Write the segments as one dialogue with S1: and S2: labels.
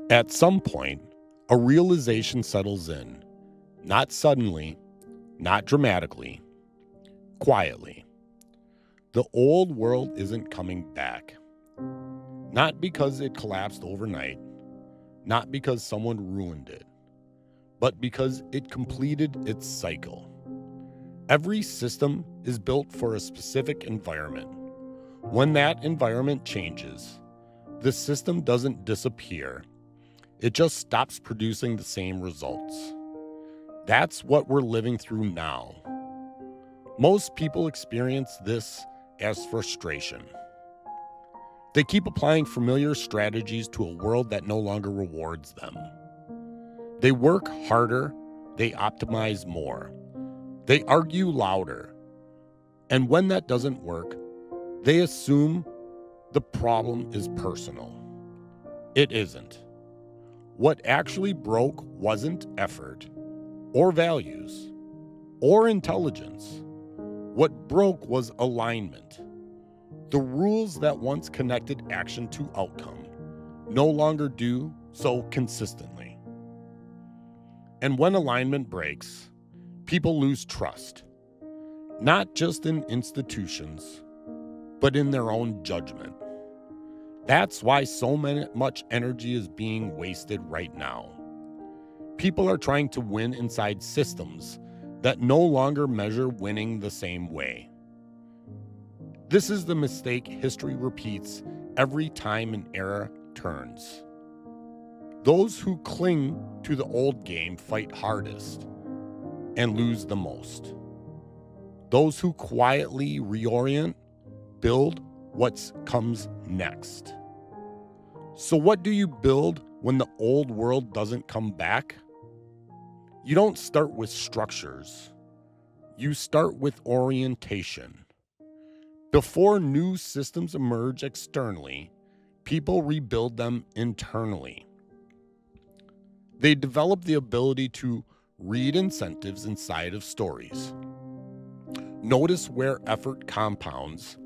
S1: At some point, a realization settles in, not suddenly, not dramatically, quietly. The old world isn't coming back. Not because it collapsed overnight, not because someone ruined it, but because it completed its cycle. Every system is built for a specific environment. When that environment changes, the system doesn't disappear. It just stops producing the same results. That's what we're living through now. Most people experience this as frustration. They keep applying familiar strategies to a world that no longer rewards them. They work harder, they optimize more, they argue louder. And when that doesn't work, they assume the problem is personal. It isn't. What actually broke wasn't effort, or values, or intelligence. What broke was alignment. The rules that once connected action to outcome no longer do so consistently. And when alignment breaks, people lose trust, not just in institutions, but in their own judgment. That's why so much energy is being wasted right now. People are trying to win inside systems that no longer measure winning the same way. This is the mistake history repeats every time an era turns. Those who cling to the old game fight hardest and lose the most. Those who quietly reorient build what comes next. So what do you build when the old world doesn't come back? You don't start with structures. You start with orientation. Before new systems emerge externally, people rebuild them internally. They develop the ability to read incentives inside of stories. Notice where effort compounds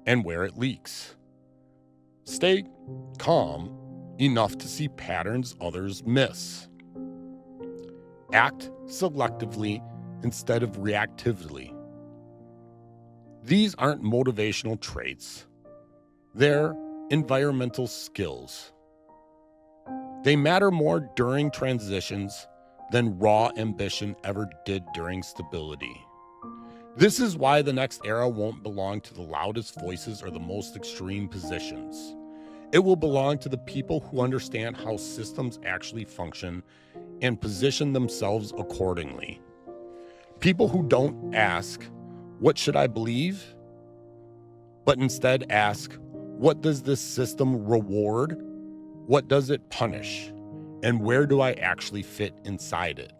S1: and where it leaks. Stay calm enough to see patterns others miss. Act selectively instead of reactively. These aren't motivational traits. They're environmental skills. They matter more during transitions than raw ambition ever did during stability. This is why the next era won't belong to the loudest voices or the most extreme positions. It will belong to the people who understand how systems actually function and position themselves accordingly. People who don't ask, "What should I believe?" but instead ask, "What does this system reward? What does it punish? And where do I actually fit inside it?"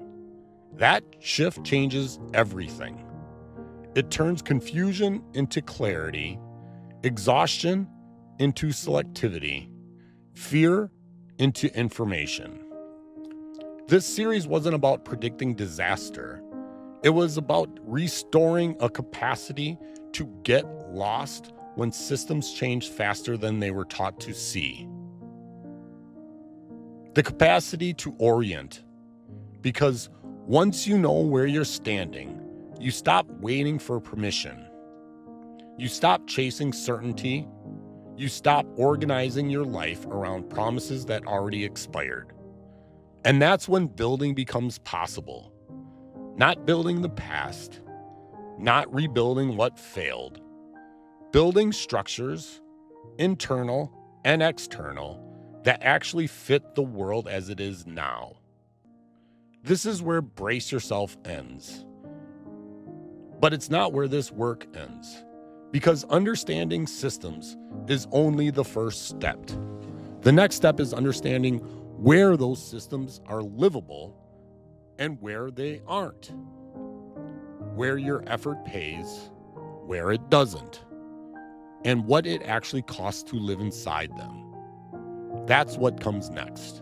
S1: That shift changes everything. It turns confusion into clarity, exhaustion into selectivity, fear into information. This series wasn't about predicting disaster. It was about restoring a capacity to get lost when systems change faster than they were taught to see. The capacity to orient, because once you know where you're standing, you stop waiting for permission. You stop chasing certainty. You stop organizing your life around promises that already expired. And that's when building becomes possible. Not building the past, not rebuilding what failed. Building structures, internal and external, that actually fit the world as it is now. This is where brace yourself ends. But it's not where this work ends, because understanding systems is only the first step. The next step is understanding where those systems are livable and where they aren't, where your effort pays, where it doesn't, and what it actually costs to live inside them. That's what comes next.